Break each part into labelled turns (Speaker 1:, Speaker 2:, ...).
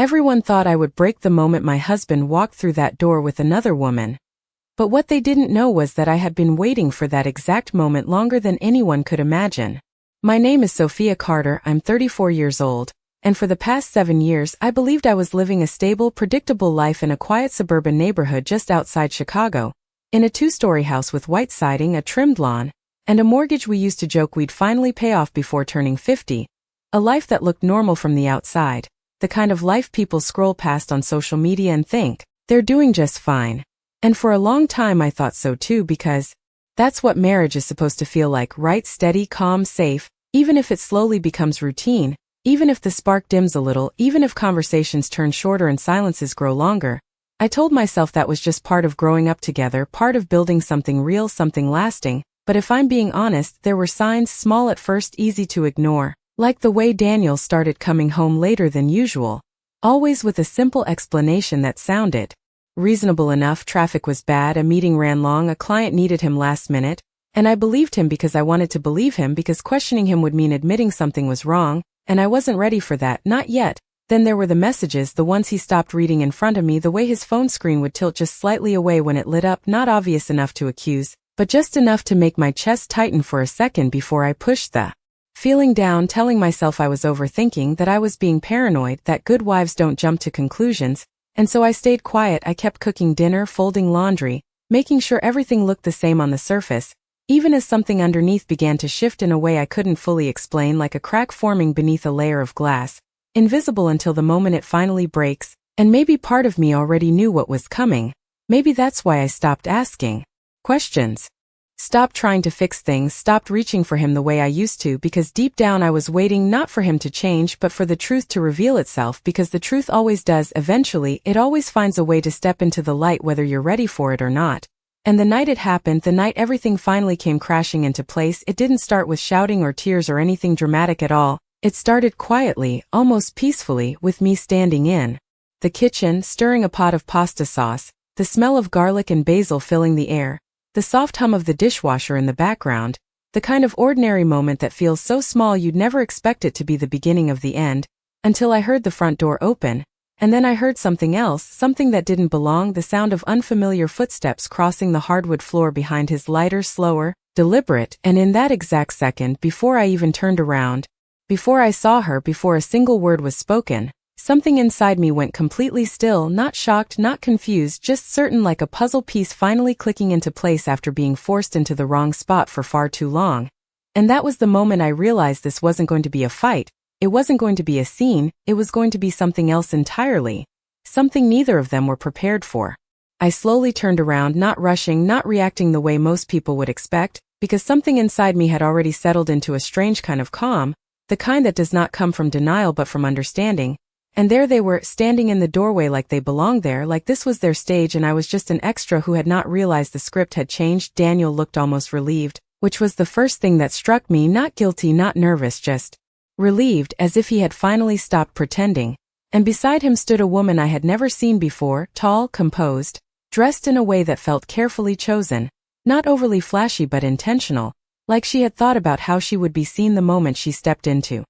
Speaker 1: Everyone thought I would break the moment my husband walked through that door with another woman. But what they didn't know was that I had been waiting for that exact moment longer than anyone could imagine. My name is Sophia Carter, I'm 34 years old, and for the past 7 years I believed I was living a stable, predictable life in a quiet suburban neighborhood just outside Chicago, in a 2-story house with white siding, a trimmed lawn, and a mortgage we used to joke we'd finally pay off before turning 50. A life that looked normal from the outside, the kind of life people scroll past on social media and think, they're doing just fine. And for a long time I thought so too, because that's what marriage is supposed to feel like, right? Steady, calm, safe, even if it slowly becomes routine, even if the spark dims a little, even if conversations turn shorter and silences grow longer. I told myself that was just part of growing up together, part of building something real, something lasting. But if I'm being honest, there were signs, small at first, easy to ignore, like the way Daniel started coming home later than usual, always with a simple explanation that sounded reasonable enough. Traffic was bad, a meeting ran long, a client needed him last minute, and I believed him because I wanted to believe him, because questioning him would mean admitting something was wrong, and I wasn't ready for that, not yet. Then there were the messages, the ones he stopped reading in front of me, the way his phone screen would tilt just slightly away when it lit up, not obvious enough to accuse, but just enough to make my chest tighten for a second before I pushed the feeling down, telling myself I was overthinking, that I was being paranoid, that good wives don't jump to conclusions, and so I stayed quiet. I kept cooking dinner, folding laundry, making sure everything looked the same on the surface, even as something underneath began to shift in a way I couldn't fully explain, like a crack forming beneath a layer of glass, invisible until the moment it finally breaks. And maybe part of me already knew what was coming. Maybe that's why I stopped asking questions. Stopped trying to fix things, stopped reaching for him the way I used to, because deep down I was waiting not for him to change but for the truth to reveal itself, because the truth always does. Eventually, it always finds a way to step into the light whether you're ready for it or not. And the night it happened, the night everything finally came crashing into place, it didn't start with shouting or tears or anything dramatic at all. It started quietly, almost peacefully, with me standing in the kitchen, stirring a pot of pasta sauce, the smell of garlic and basil filling the air, the soft hum of the dishwasher in the background, the kind of ordinary moment that feels so small you'd never expect it to be the beginning of the end, until I heard the front door open, and then I heard something else, something that didn't belong, the sound of unfamiliar footsteps crossing the hardwood floor behind his, lighter, slower, deliberate, and in that exact second, before I even turned around, before I saw her, before a single word was spoken, something inside me went completely still, not shocked, not confused, just certain, like a puzzle piece finally clicking into place after being forced into the wrong spot for far too long. And that was the moment I realized this wasn't going to be a fight, it wasn't going to be a scene, it was going to be something else entirely. Something neither of them were prepared for. I slowly turned around, not rushing, not reacting the way most people would expect, because something inside me had already settled into a strange kind of calm, the kind that does not come from denial but from understanding. And there they were, standing in the doorway like they belonged there, like this was their stage and I was just an extra who had not realized the script had changed. Daniel looked almost relieved, which was the first thing that struck me, not guilty, not nervous, just relieved, as if he had finally stopped pretending. And beside him stood a woman I had never seen before, tall, composed, dressed in a way that felt carefully chosen, not overly flashy but intentional, like she had thought about how she would be seen the moment she stepped into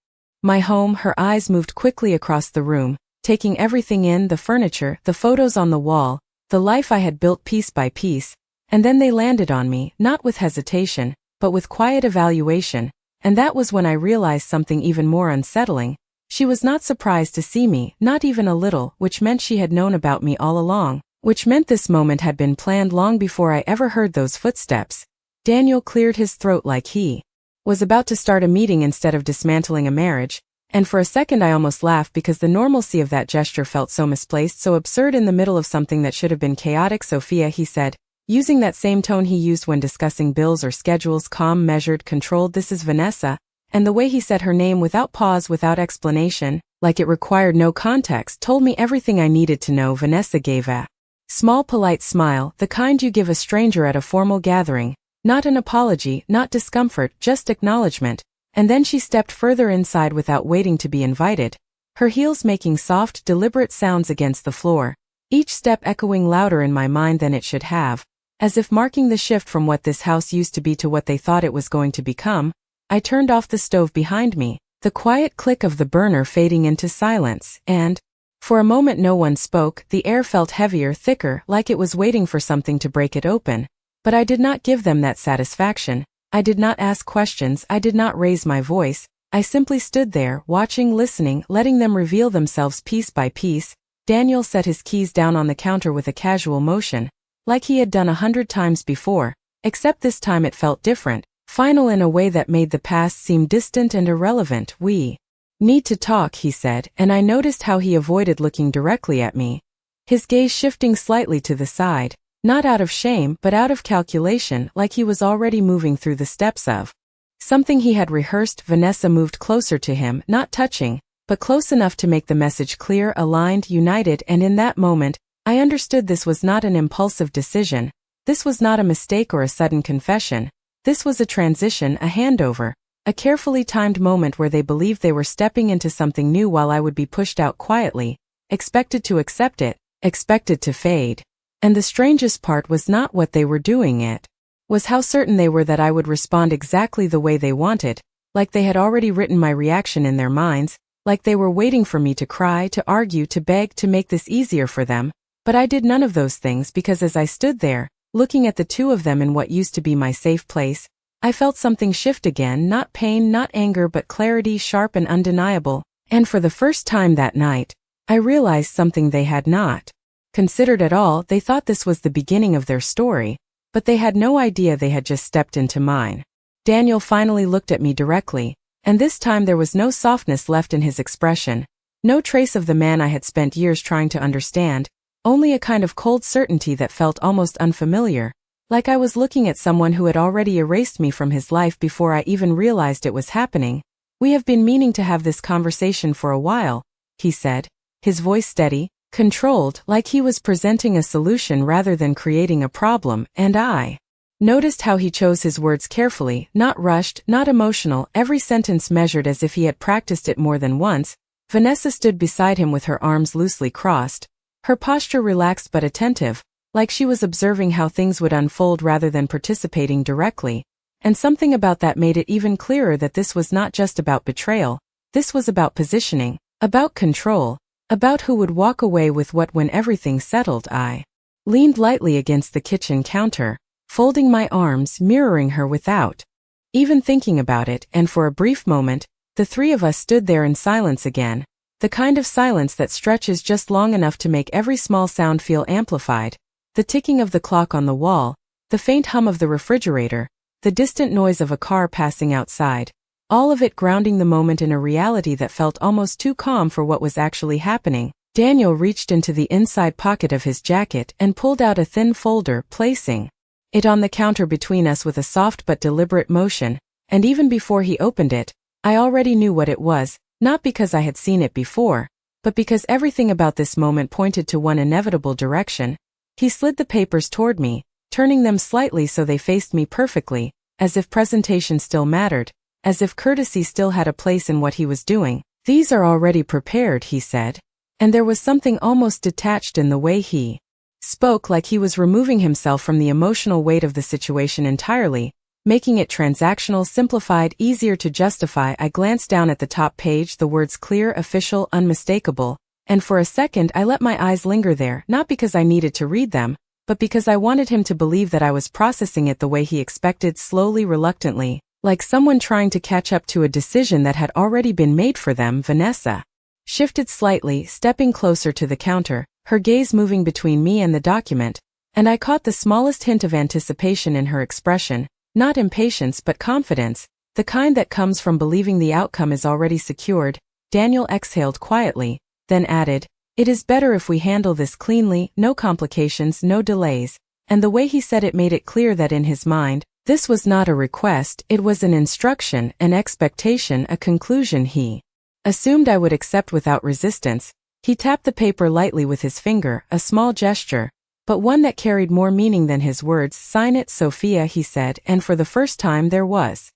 Speaker 1: my home. Her eyes moved quickly across the room, taking everything in, the furniture, the photos on the wall, the life I had built piece by piece, and then they landed on me, not with hesitation, but with quiet evaluation, and that was when I realized something even more unsettling. She was not surprised to see me, not even a little, which meant she had known about me all along, which meant this moment had been planned long before I ever heard those footsteps. Daniel cleared his throat like he was about to start a meeting instead of dismantling a marriage, and for a second I almost laughed because the normalcy of that gesture felt so misplaced, so absurd in the middle of something that should have been chaotic. Sophia, he said, using that same tone he used when discussing bills or schedules, calm, measured, controlled. This is Vanessa, and the way he said her name without pause, without explanation, like it required no context, told me everything I needed to know. Vanessa gave a small polite smile, the kind you give a stranger at a formal gathering. Not an apology, not discomfort, just acknowledgement. And then she stepped further inside without waiting to be invited, her heels making soft, deliberate sounds against the floor, each step echoing louder in my mind than it should have, as if marking the shift from what this house used to be to what they thought it was going to become. I turned off the stove behind me, the quiet click of the burner fading into silence, and For a moment no one spoke, the air felt heavier, thicker, like it was waiting for something to break it open. But I did not give them that satisfaction. I did not ask questions, I did not raise my voice. I simply stood there, watching, listening, letting them reveal themselves piece by piece. Daniel set his keys down on the counter with a casual motion, like he had done 100 times before, except this time it felt different, final in a way that made the past seem distant and irrelevant. "We need to talk," he said, and I noticed how he avoided looking directly at me, his gaze shifting slightly to the side, not out of shame but out of calculation, like he was already moving through the steps of something he had rehearsed. Vanessa moved closer to him, not touching, but close enough to make the message clear, aligned, united, and in that moment, I understood this was not an impulsive decision. This was not a mistake or a sudden confession. This was a transition, a handover, a carefully timed moment where they believed they were stepping into something new while I would be pushed out quietly, expected to accept it, expected to fade. And the strangest part was not what they were doing, it was how certain they were that I would respond exactly the way they wanted, like they had already written my reaction in their minds, like they were waiting for me to cry, to argue, to beg, to make this easier for them. But I did none of those things because as I stood there, looking at the two of them in what used to be my safe place, I felt something shift again, not pain, not anger, but clarity, sharp and undeniable, and for the first time that night, I realized something they had not considered at all. They thought this was the beginning of their story, but they had no idea they had just stepped into mine. Daniel finally looked at me directly, and this time there was no softness left in his expression, no trace of the man I had spent years trying to understand, only a kind of cold certainty that felt almost unfamiliar, like I was looking at someone who had already erased me from his life before I even realized it was happening. "We have been meaning to have this conversation for a while," he said, his voice steady, controlled, like he was presenting a solution rather than creating a problem, and I noticed how he chose his words carefully, not rushed, not emotional, every sentence measured as if he had practiced it more than once. Vanessa stood beside him with her arms loosely crossed, her posture relaxed but attentive, like she was observing how things would unfold rather than participating directly, and something about that made it even clearer that this was not just about betrayal, this was about positioning, about control, about who would walk away with what when everything settled. I leaned lightly against the kitchen counter, folding my arms, mirroring her without even thinking about it, and for a brief moment, the three of us stood there in silence again, the kind of silence that stretches just long enough to make every small sound feel amplified, the ticking of the clock on the wall, the faint hum of the refrigerator, the distant noise of a car passing outside, all of it grounding the moment in a reality that felt almost too calm for what was actually happening. Daniel reached into the inside pocket of his jacket and pulled out a thin folder, placing it on the counter between us with a soft but deliberate motion, and even before he opened it, I already knew what it was, not because I had seen it before, but because everything about this moment pointed to one inevitable direction. He slid the papers toward me, turning them slightly so they faced me perfectly, as if presentation still mattered, as if courtesy still had a place in what he was doing. "These are already prepared," he said, and there was something almost detached in the way he spoke, like he was removing himself from the emotional weight of the situation entirely, making it transactional, simplified, easier to justify. I glanced down at the top page, the words clear, official, unmistakable, and for a second I let my eyes linger there, not because I needed to read them, but because I wanted him to believe that I was processing it the way he expected, slowly, reluctantly, like someone trying to catch up to a decision that had already been made for them. Vanessa shifted slightly, stepping closer to the counter, her gaze moving between me and the document, and I caught the smallest hint of anticipation in her expression, not impatience but confidence, the kind that comes from believing the outcome is already secured. Daniel exhaled quietly, then added, "It is better if we handle this cleanly, no complications, no delays," and the way he said it made it clear that in his mind, this was not a request, it was an instruction, an expectation, a conclusion he assumed I would accept without resistance. He tapped the paper lightly with his finger, a small gesture, but one that carried more meaning than his words. "Sign it, Sophia," he said, and for the first time there was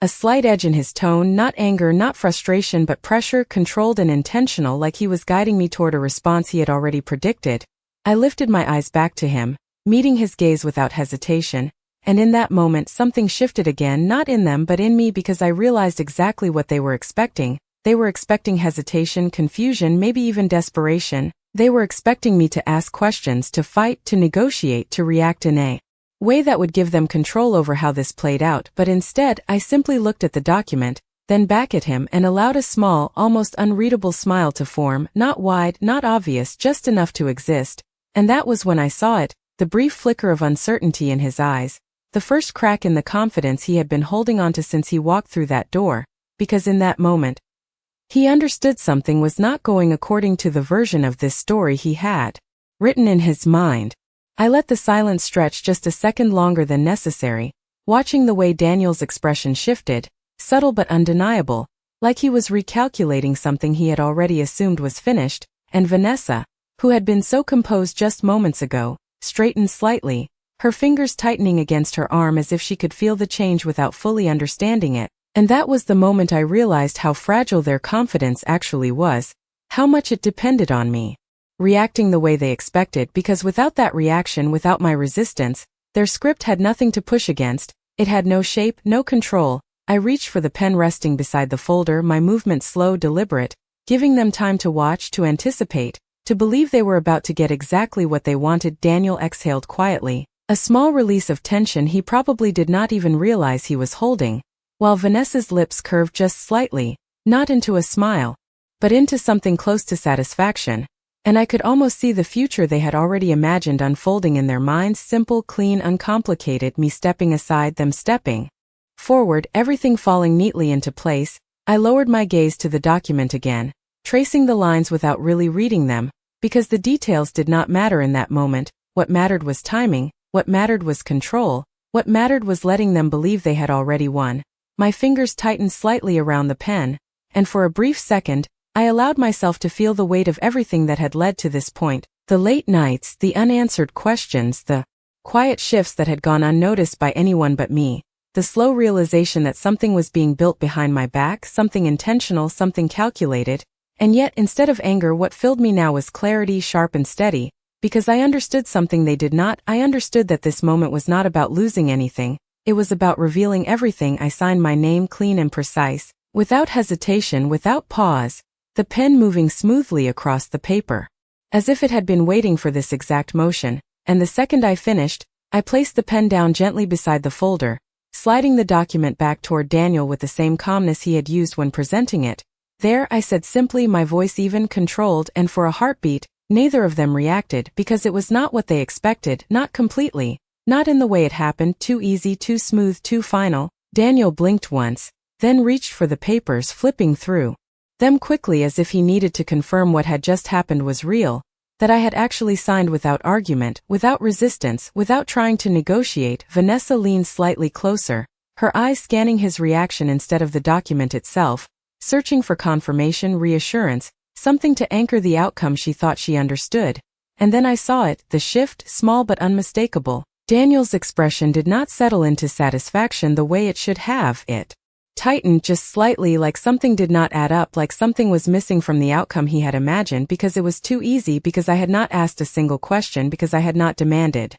Speaker 1: a slight edge in his tone, not anger, not frustration, but pressure, controlled and intentional, like he was guiding me toward a response he had already predicted. I lifted my eyes back to him, meeting his gaze without hesitation, and in that moment something shifted again, not in them but in me, because I realized exactly what they were expecting, They were expecting hesitation, confusion, maybe even desperation. They were expecting me to ask questions, to fight, to negotiate, to react in a way that would give them control over how this played out, but instead, I simply looked at the document, then back at him and allowed a small, almost unreadable smile to form, not wide, not obvious, just enough to exist. And that was when I saw it, the brief flicker of uncertainty in his eyes, the first crack in the confidence he had been holding onto since he walked through that door, because in that moment, he understood something was not going according to the version of this story he had written in his mind. I let the silence stretch just a second longer than necessary, watching the way Daniel's expression shifted, subtle but undeniable, like he was recalculating something he had already assumed was finished, and Vanessa, who had been so composed just moments ago, straightened slightly, her fingers tightening against her arm as if she could feel the change without fully understanding it. And that was the moment I realized how fragile their confidence actually was, how much it depended on me reacting the way they expected, because without that reaction, without my resistance, their script had nothing to push against, it had no shape, no control. I reached for the pen resting beside the folder, my movement slow, deliberate, giving them time to watch, to anticipate, to believe they were about to get exactly what they wanted. Daniel exhaled quietly, a small release of tension he probably did not even realize he was holding, while Vanessa's lips curved just slightly, not into a smile, but into something close to satisfaction. And I could almost see the future they had already imagined unfolding in their minds, simple, clean, uncomplicated, me stepping aside, them stepping forward, everything falling neatly into place. I lowered my gaze to the document again, tracing the lines without really reading them, because the details did not matter in that moment. What mattered was timing, what mattered was control, what mattered was letting them believe they had already won. My fingers tightened slightly around the pen, and for a brief second, I allowed myself to feel the weight of everything that had led to this point, the late nights, the unanswered questions, the quiet shifts that had gone unnoticed by anyone but me, the slow realization that something was being built behind my back, something intentional, something calculated, and yet instead of anger, what filled me now was clarity, sharp and steady, because I understood something they did not. I understood that this moment was not about losing anything, it was about revealing everything. I signed my name clean and precise, without hesitation, without pause, the pen moving smoothly across the paper, as if it had been waiting for this exact motion, and the second I finished, I placed the pen down gently beside the folder, sliding the document back toward Daniel with the same calmness he had used when presenting it. There, I said simply, my voice even, controlled, and for a heartbeat, neither of them reacted, because it was not what they expected, not completely, not in the way it happened, too easy, too smooth, too final. Daniel blinked once, then reached for the papers, flipping through them quickly as if he needed to confirm what had just happened was real, that I had actually signed without argument, without resistance, without trying to negotiate. Vanessa leaned slightly closer, her eyes scanning his reaction instead of the document itself, searching for confirmation, reassurance, something to anchor the outcome she thought she understood. And then I saw it, the shift, small but unmistakable. Daniel's expression did not settle into satisfaction the way it should have. It tightened just slightly, like something did not add up, like something was missing from the outcome he had imagined, because it was too easy, because I had not asked a single question, because I had not demanded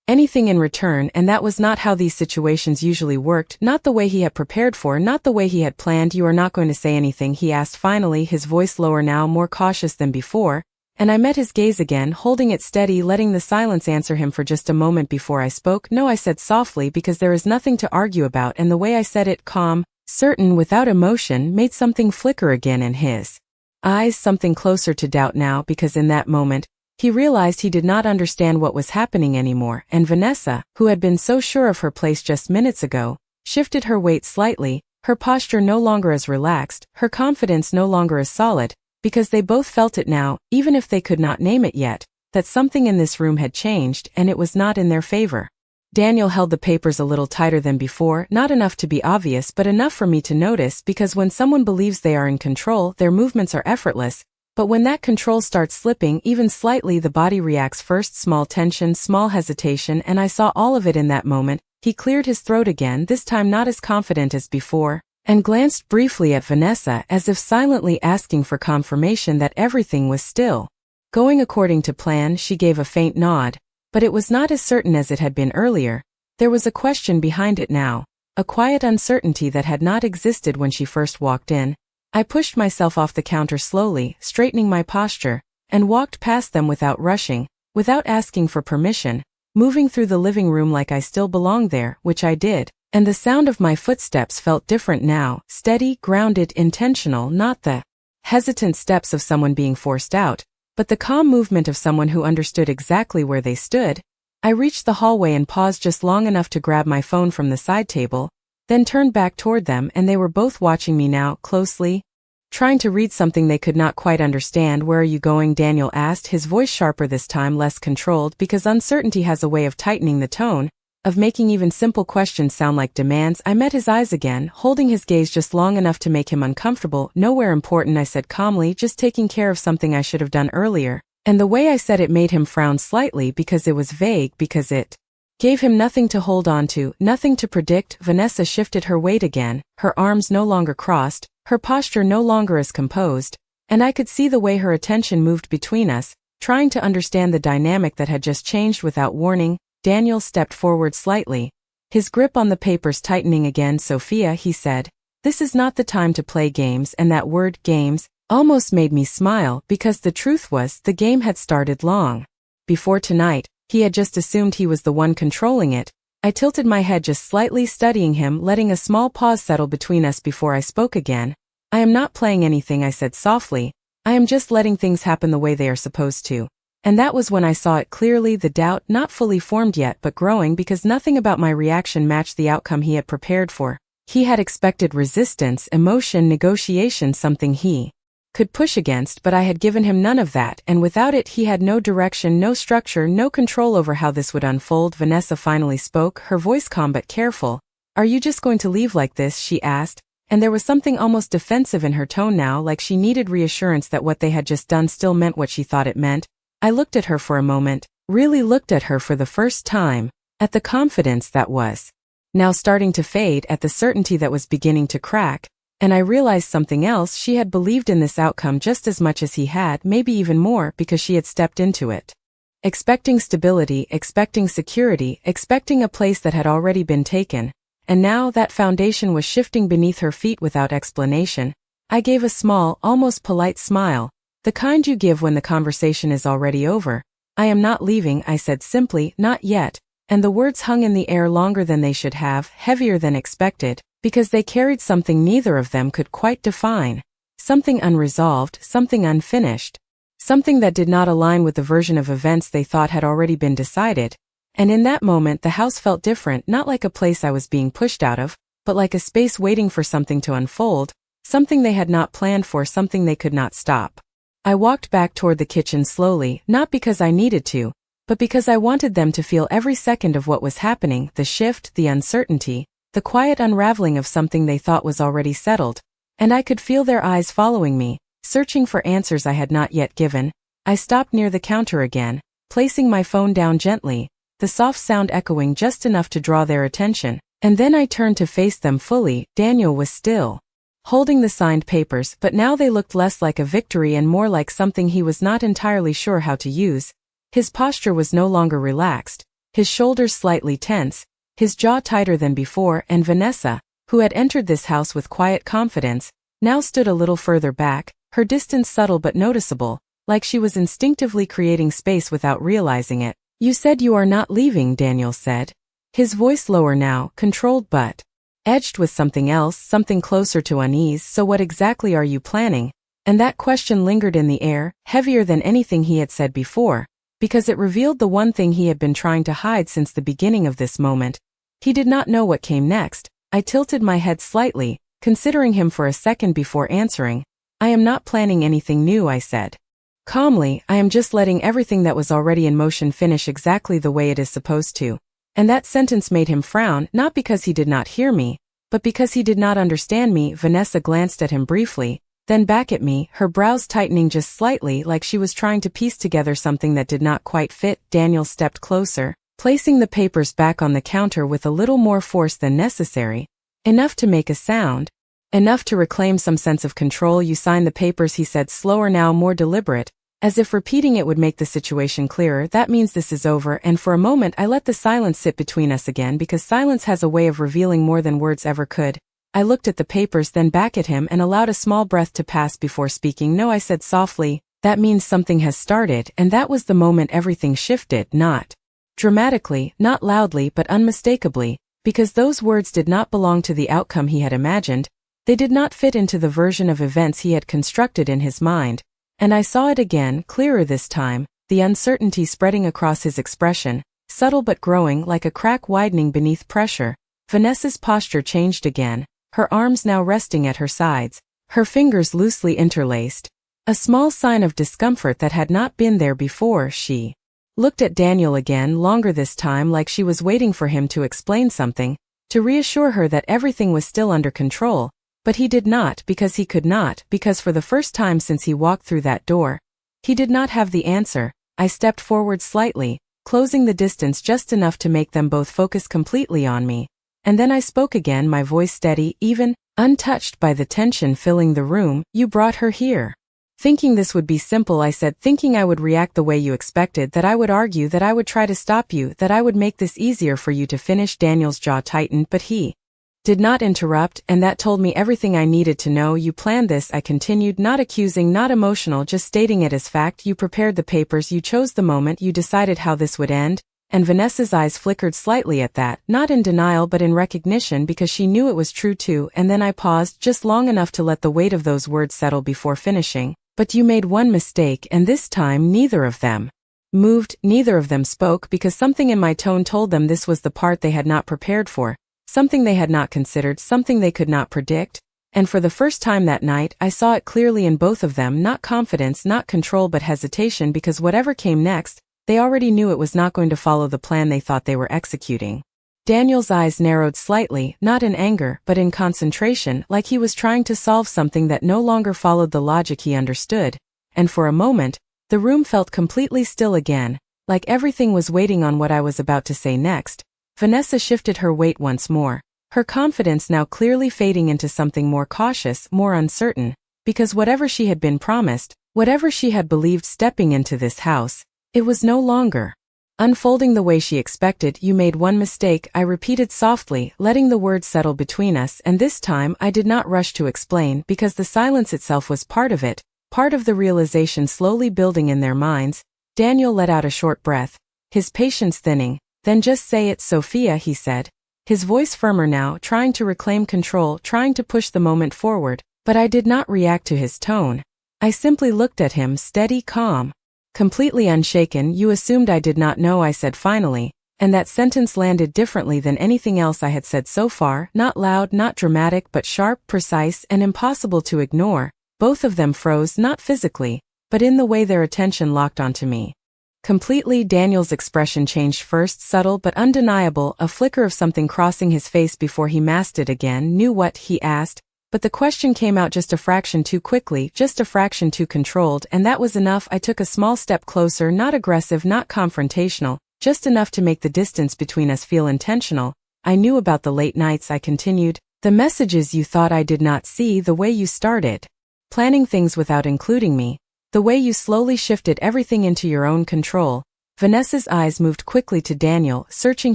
Speaker 1: anything in return, and that was not how these situations usually worked, not the way he had prepared for, not the way he had planned. You are not going to say anything, he asked finally, his voice lower now, more cautious than before, and I met his gaze again, holding it steady, letting the silence answer him for just a moment before I spoke. No, I said softly, because there is nothing to argue about, and the way I said it, calm, certain, without emotion, made something flicker again in his eyes, something closer to doubt now, because in that moment, he realized he did not understand what was happening anymore, and Vanessa, who had been so sure of her place just minutes ago, shifted her weight slightly, her posture no longer as relaxed, her confidence no longer as solid, because they both felt it now, even if they could not name it yet, that something in this room had changed, and it was not in their favor. Daniel held the papers a little tighter than before, not enough to be obvious, but enough for me to notice, because when someone believes they are in control, their movements are effortless, but when that control starts slipping, even slightly, the body reacts first, small tension, small hesitation, and I saw all of it in that moment. He cleared his throat again, this time not as confident as before, and glanced briefly at Vanessa, as if silently asking for confirmation that everything was still going according to plan. She gave a faint nod, but it was not as certain as it had been earlier. There was a question behind it now, a quiet uncertainty that had not existed when she first walked in. I pushed myself off the counter slowly, straightening my posture, and walked past them without rushing, without asking for permission, moving through the living room like I still belonged there, which I did, and the sound of my footsteps felt different now, steady, grounded, intentional, not the hesitant steps of someone being forced out, but the calm movement of someone who understood exactly where they stood. I reached the hallway and paused just long enough to grab my phone from the side table, then turned back toward them, and they were both watching me now, closely, trying to read something they could not quite understand. "Where are you going?" Daniel asked, his voice sharper this time, less controlled, because uncertainty has a way of tightening the tone, of making even simple questions sound like demands. I met his eyes again, holding his gaze just long enough to make him uncomfortable. "Nowhere important," I said calmly, "just taking care of something I should have done earlier." And the way I said it made him frown slightly, because it was vague, because it gave him nothing to hold on to, nothing to predict. Vanessa shifted her weight again, her arms no longer crossed, her posture no longer as composed, and I could see the way her attention moved between us, trying to understand the dynamic that had just changed without warning. Daniel stepped forward slightly, his grip on the papers tightening again. "Sophia," he said, "this is not the time to play games," and that word, games, almost made me smile, because the truth was, the game had started long before tonight. He had just assumed he was the one controlling it. I tilted my head just slightly, studying him, letting a small pause settle between us before I spoke again. "I am not playing anything," I said softly. "I am just letting things happen the way they are supposed to." And that was when I saw it clearly, the doubt, not fully formed yet but growing, because nothing about my reaction matched the outcome he had prepared for. He had expected resistance, emotion, negotiation, something he could push against, but I had given him none of that, and without it he had no direction, no structure, no control over how this would unfold. Vanessa finally spoke, her voice calm but careful. "Are you just going to leave like this?" she asked, and there was something almost defensive in her tone now, like she needed reassurance that what they had just done still meant what she thought it meant. I looked at her for a moment, really looked at her for the first time, at the confidence that was now starting to fade, at the certainty that was beginning to crack. And I realized something else: she had believed in this outcome just as much as he had, maybe even more, because she had stepped into it, expecting stability, expecting security, expecting a place that had already been taken, and now that foundation was shifting beneath her feet without explanation. I gave a small, almost polite smile, the kind you give when the conversation is already over. "I am not leaving," I said simply, "not yet," and the words hung in the air longer than they should have, heavier than expected, because they carried something neither of them could quite define. Something unresolved, something unfinished. Something that did not align with the version of events they thought had already been decided. And in that moment the house felt different, not like a place I was being pushed out of, but like a space waiting for something to unfold, something they had not planned for, something they could not stop. I walked back toward the kitchen slowly, not because I needed to, but because I wanted them to feel every second of what was happening, the shift, the uncertainty, the quiet unraveling of something they thought was already settled. And I could feel their eyes following me, searching for answers I had not yet given. I stopped near the counter again, placing my phone down gently, the soft sound echoing just enough to draw their attention, and then I turned to face them fully. Daniel was still holding the signed papers, but now they looked less like a victory and more like something he was not entirely sure how to use. His posture was no longer relaxed, his shoulders slightly tense, his jaw tighter than before, and Vanessa, who had entered this house with quiet confidence, now stood a little further back, her distance subtle but noticeable, like she was instinctively creating space without realizing it. "You said you are not leaving," Daniel said, his voice lower now, controlled but edged with something else, something closer to unease. "So what exactly are you planning?" And that question lingered in the air, heavier than anything he had said before, because it revealed the one thing he had been trying to hide since the beginning of this moment. He did not know what came next. I tilted my head slightly, considering him for a second before answering. "I am not planning anything new," I said calmly. "I am just letting everything that was already in motion finish exactly the way it is supposed to." And that sentence made him frown, not because he did not hear me, but because he did not understand me. Vanessa glanced at him briefly, then back at me, her brows tightening just slightly, like she was trying to piece together something that did not quite fit. Daniel stepped closer, placing the papers back on the counter with a little more force than necessary, enough to make a sound, enough to reclaim some sense of control. "You signed the papers," he said, slower now, more deliberate, as if repeating it would make the situation clearer. "That means this is over." And for a moment I let the silence sit between us again, because silence has a way of revealing more than words ever could. I looked at the papers, then back at him, and allowed a small breath to pass before speaking. No, I said softly, that means something has started, and that was the moment everything shifted, not dramatically, not loudly, but unmistakably, because those words did not belong to the outcome he had imagined. They did not fit into the version of events he had constructed in his mind, and I saw it again, clearer this time, the uncertainty spreading across his expression, subtle but growing, like a crack widening beneath pressure. Vanessa's posture changed again, her arms now resting at her sides, her fingers loosely interlaced. A small sign of discomfort that had not been there before. She looked at Daniel again, longer this time, like she was waiting for him to explain something, to reassure her that everything was still under control, but he did not, because he could not, because for the first time since he walked through that door, he did not have the answer. I stepped forward slightly, closing the distance just enough to make them both focus completely on me. And then I spoke again, my voice steady, even, untouched by the tension filling the room. You brought her here. Thinking this would be simple, I said, thinking I would react the way you expected, that I would argue, that I would try to stop you, that I would make this easier for you to finish. Daniel's jaw tightened, but he did not interrupt, and that told me everything I needed to know. You planned this, I continued, not accusing, not emotional, just stating it as fact. You prepared the papers, you chose the moment, you decided how this would end. And Vanessa's eyes flickered slightly at that, not in denial but in recognition, because she knew it was true too. And then I paused, just long enough to let the weight of those words settle before finishing. But you made one mistake, and this time neither of them moved, neither of them spoke, because something in my tone told them this was the part they had not prepared for, something they had not considered, something they could not predict. And for the first time that night, I saw it clearly in both of them, not confidence, not control, but hesitation, because whatever came next, they already knew it was not going to follow the plan they thought they were executing. Daniel's eyes narrowed slightly, not in anger, but in concentration, like he was trying to solve something that no longer followed the logic he understood. And for a moment, the room felt completely still again, like everything was waiting on what I was about to say next. Vanessa shifted her weight once more, her confidence now clearly fading into something more cautious, more uncertain, because whatever she had been promised, whatever she had believed stepping into this house, it was no longer unfolding the way she expected. You made one mistake, I repeated softly, letting the words settle between us, and this time I did not rush to explain, because the silence itself was part of it, part of the realization slowly building in their minds. Daniel let out a short breath, his patience thinning. Then just say it, Sophia, he said, his voice firmer now, trying to reclaim control, trying to push the moment forward. But I did not react to his tone. I simply looked at him, steady, calm, completely unshaken. You assumed I did not know, I said finally, and that sentence landed differently than anything else I had said so far, not loud, not dramatic, but sharp, precise, and impossible to ignore. Both of them froze, not physically, but in the way their attention locked onto me. Completely. Daniel's expression changed first, subtle but undeniable, a flicker of something crossing his face before he masked it again. Knew what? He asked. But the question came out just a fraction too quickly, just a fraction too controlled, and that was enough. I took a small step closer, not aggressive, not confrontational, just enough to make the distance between us feel intentional. I knew about the late nights, I continued, the messages you thought I did not see, the way you started planning things without including me, the way you slowly shifted everything into your own control. Vanessa's eyes moved quickly to Daniel, searching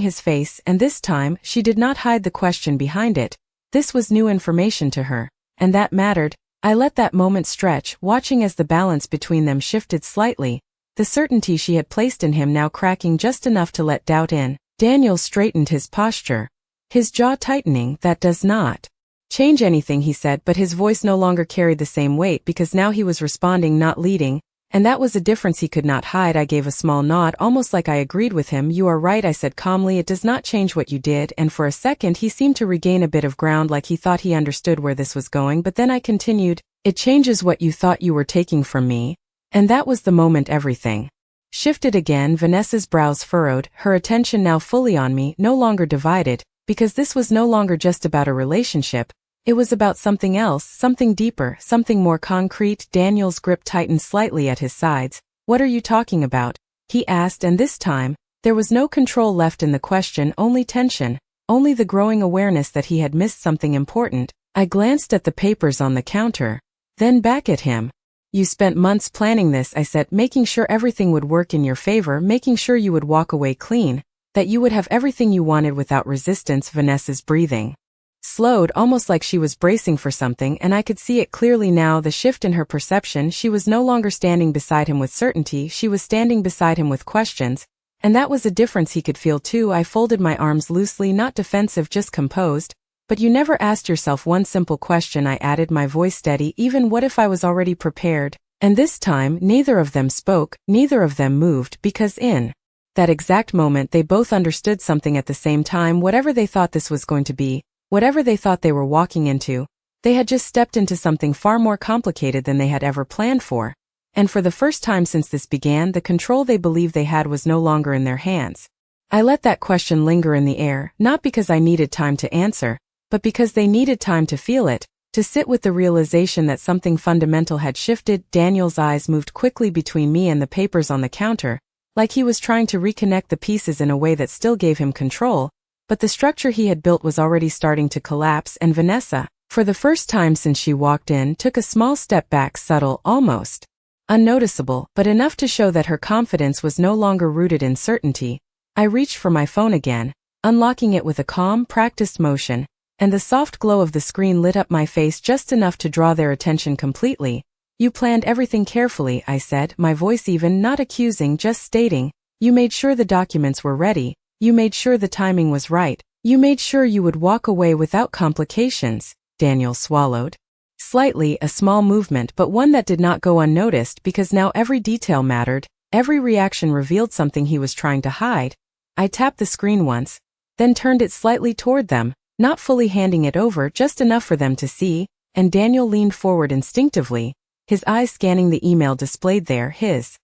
Speaker 1: his face, and this time, she did not hide the question behind it. This was new information to her, and that mattered. I let that moment stretch, watching as the balance between them shifted slightly, the certainty she had placed in him now cracking just enough to let doubt in. Daniel straightened his posture, his jaw tightening. That does not change anything, he said, but his voice no longer carried the same weight, because now he was responding, not leading, and that was a difference he could not hide. I gave a small nod, almost like I agreed with him. You are right, I said calmly, it does not change what you did, and for a second he seemed to regain a bit of ground, like he thought he understood where this was going. But then I continued, it changes what you thought you were taking from me. And that was the moment everything shifted again. Vanessa's brows furrowed, her attention now fully on me, no longer divided, because this was no longer just about a relationship. It was about something else, something deeper, something more concrete. Daniel's grip tightened slightly at his sides. What are you talking about? He asked, and this time, there was no control left in the question, only tension, only the growing awareness that he had missed something important. I glanced at the papers on the counter, then back at him. You spent months planning this, I said, making sure everything would work in your favor, making sure you would walk away clean, that you would have everything you wanted without resistance. Vanessa's breathing slowed almost like she was bracing for something, and I could see it clearly now, the shift in her perception. She was no longer standing beside him with certainty, she was standing beside him with questions, and that was a difference he could feel too. I folded my arms loosely, not defensive, just composed. But you never asked yourself one simple question, I added, my voice steady. Even what if I was already prepared? And this time, neither of them spoke, neither of them moved, because in that exact moment they both understood something at the same time. Whatever they thought this was going to be, whatever they thought they were walking into, they had just stepped into something far more complicated than they had ever planned for. And for the first time since this began, the control they believed they had was no longer in their hands. I let that question linger in the air, not because I needed time to answer, but because they needed time to feel it, to sit with the realization that something fundamental had shifted. Daniel's eyes moved quickly between me and the papers on the counter, like he was trying to reconnect the pieces in a way that still gave him control, but the structure he had built was already starting to collapse. And Vanessa, for the first time since she walked in, took a small step back, subtle, almost unnoticeable, but enough to show that her confidence was no longer rooted in certainty. I reached for my phone again, unlocking it with a calm, practiced motion, and the soft glow of the screen lit up my face just enough to draw their attention completely. You planned everything carefully, I said, my voice even, not accusing, just stating. You made sure the documents were ready, you made sure the timing was right, you made sure you would walk away without complications. Daniel swallowed slightly, a small movement, but one that did not go unnoticed, because now every detail mattered, every reaction revealed something he was trying to hide. I tapped the screen once, then turned it slightly toward them, not fully handing it over, just enough for them to see, and Daniel leaned forward instinctively, his eyes scanning the email displayed there, his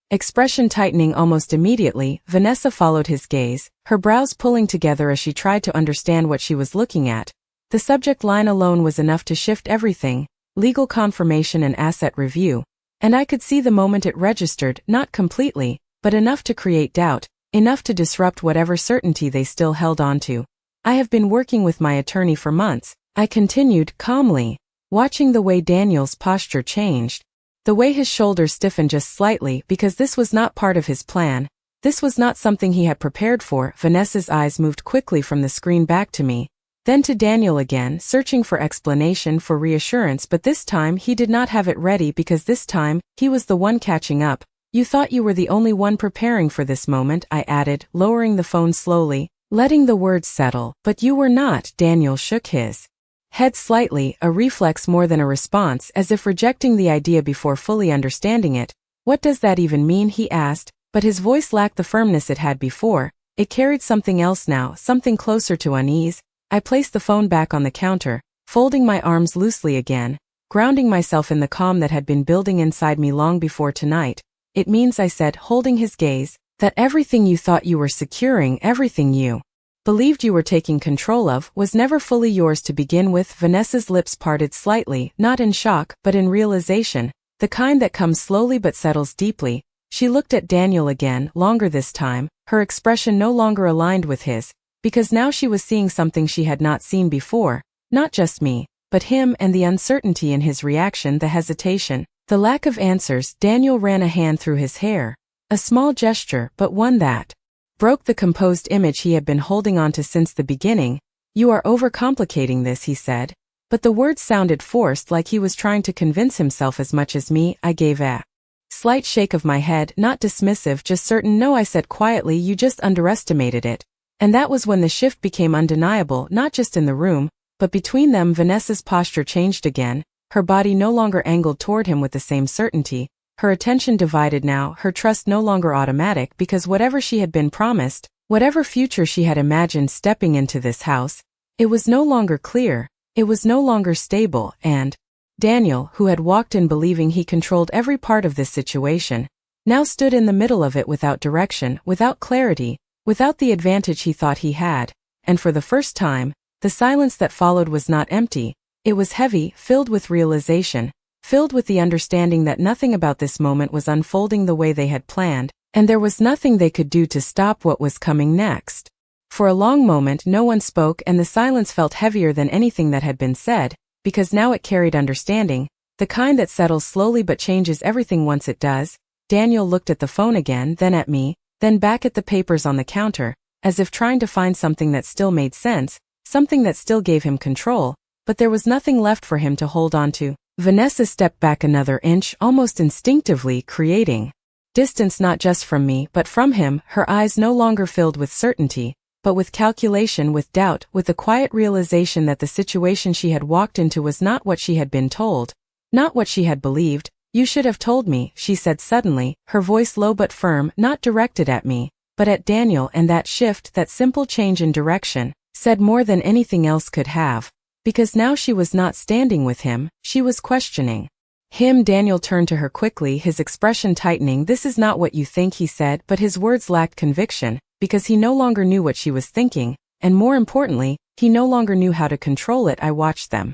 Speaker 1: expression tightening almost immediately. Vanessa followed his gaze, her brows pulling together as she tried to understand what she was looking at. The subject line alone was enough to shift everything: legal confirmation and asset review. And I could see the moment it registered, not completely, but enough to create doubt, enough to disrupt whatever certainty they still held onto. I have been working with my attorney for months, I continued calmly, watching the way Daniel's posture changed, the way his shoulders stiffened just slightly, because this was not part of his plan. This was not something he had prepared for. Vanessa's eyes moved quickly from the screen back to me, then to Daniel again, searching for explanation, for reassurance, but this time he did not have it ready, because this time he was the one catching up. You thought you were the only one preparing for this moment, I added, lowering the phone slowly, letting the words settle. But you were not. Daniel shook his head slightly, a reflex more than a response, as if rejecting the idea before fully understanding it. What does that even mean, he asked, but his voice lacked the firmness it had before. It carried something else now, something closer to unease. I placed the phone back on the counter, folding my arms loosely again, grounding myself in the calm that had been building inside me long before tonight. It means, I said, holding his gaze, that everything you thought you were securing, everything you believed you were taking control of, was never fully yours to begin with. Vanessa's lips parted slightly, not in shock, but in realization, the kind that comes slowly but settles deeply. She looked at Daniel again, longer this time, her expression no longer aligned with his, because now she was seeing something she had not seen before, not just me, but him, and the uncertainty in his reaction, the hesitation, the lack of answers. Daniel ran a hand through his hair. A small gesture, but one that broke the composed image he had been holding on to since the beginning. You are overcomplicating this, he said, but the words sounded forced, like he was trying to convince himself as much as me. I gave a slight shake of my head, not dismissive, just certain. No, I said quietly, you just underestimated it. And that was when the shift became undeniable, not just in the room, but between them. Vanessa's posture changed again, her body no longer angled toward him with the same certainty. Her attention divided now, her trust no longer automatic, because whatever she had been promised, whatever future she had imagined stepping into this house, it was no longer clear, it was no longer stable. And Daniel, who had walked in believing he controlled every part of this situation, now stood in the middle of it, without direction, without clarity, without the advantage he thought he had. And for the first time, the silence that followed was not empty, it was heavy, filled with realization, filled with the understanding that nothing about this moment was unfolding the way they had planned, and there was nothing they could do to stop what was coming next. For a long moment no one spoke, and the silence felt heavier than anything that had been said, because now it carried understanding, the kind that settles slowly but changes everything once it does. Daniel looked at the phone again, then at me, then back at the papers on the counter, as if trying to find something that still made sense, something that still gave him control, but there was nothing left for him to hold on to. Vanessa stepped back another inch, almost instinctively, creating distance not just from me but from him, her eyes no longer filled with certainty, but with calculation, with doubt, with the quiet realization that the situation she had walked into was not what she had been told, not what she had believed. "You should have told me," she said suddenly, her voice low but firm, not directed at me, but at Daniel, and that shift, that simple change in direction, said more than anything else could have. Because now she was not standing with him, she was questioning him. Daniel turned to her quickly, his expression tightening. "This is not what you think," he said, but his words lacked conviction, because he no longer knew what she was thinking, and more importantly, he no longer knew how to control it. I watched them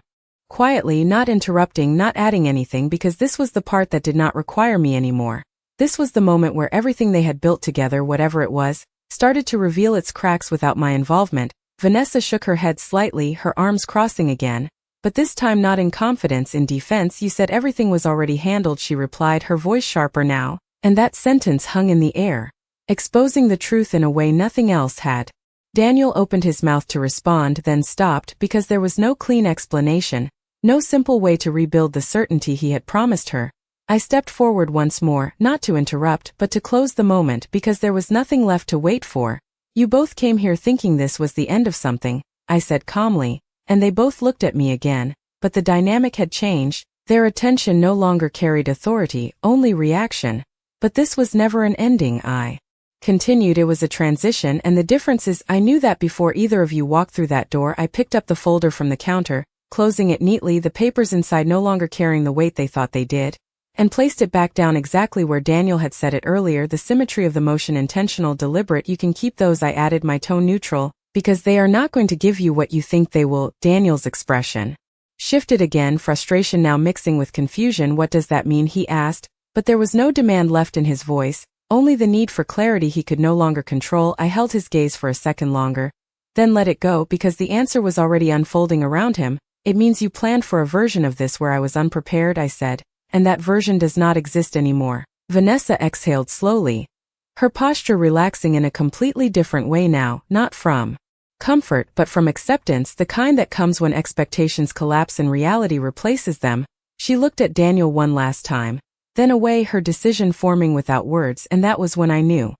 Speaker 1: quietly, not interrupting, not adding anything, because this was the part that did not require me anymore. This was the moment where everything they had built together, whatever it was, started to reveal its cracks without my involvement. Vanessa shook her head slightly, her arms crossing again, but this time not in confidence, in defense. "You said everything was already handled," she replied, her voice sharper now, and that sentence hung in the air, exposing the truth in a way nothing else had. Daniel opened his mouth to respond, then stopped, because there was no clean explanation, no simple way to rebuild the certainty he had promised her. I stepped forward once more, not to interrupt, but to close the moment, because there was nothing left to wait for. "You both came here thinking this was the end of something," I said calmly, and they both looked at me again, but the dynamic had changed. Their attention no longer carried authority, only reaction. "But this was never an ending," I continued. "It was a transition, and the difference is I knew that before either of you walked through that door." I picked up the folder from the counter, closing it neatly, the papers inside no longer carrying the weight they thought they did, and placed it back down exactly where Daniel had said it earlier. "The symmetry of the motion, intentional, deliberate. You can keep those," I added, my tone neutral, "because they are not going to give you what you think they will." Daniel's expression shifted again, frustration now mixing with confusion. "What does that mean?" he asked, but there was no demand left in his voice, only the need for clarity he could no longer control. I held his gaze for a second longer, then let it go, because the answer was already unfolding around him. "It means you planned for a version of this where I was unprepared," I said, "and that version does not exist anymore." Vanessa exhaled slowly, her posture relaxing in a completely different way now, not from comfort but from acceptance, the kind that comes when expectations collapse and reality replaces them. She looked at Daniel one last time, then away, her decision forming without words, and that was when I knew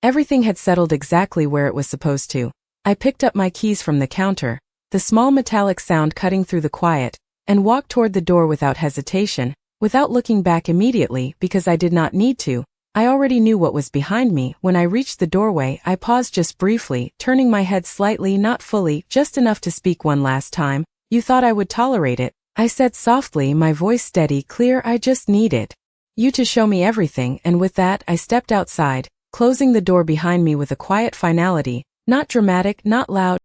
Speaker 1: everything had settled exactly where it was supposed to. I picked up my keys from the counter, the small metallic sound cutting through the quiet, and walked toward the door without hesitation, without looking back immediately, because I did not need to. I already knew what was behind me. When I reached the doorway, I paused just briefly, turning my head slightly, not fully, just enough to speak one last time. "You thought I would tolerate it," I said softly, my voice steady, clear. "I just needed you to show me everything." And with that, I stepped outside, closing the door behind me with a quiet finality, not dramatic, not loud,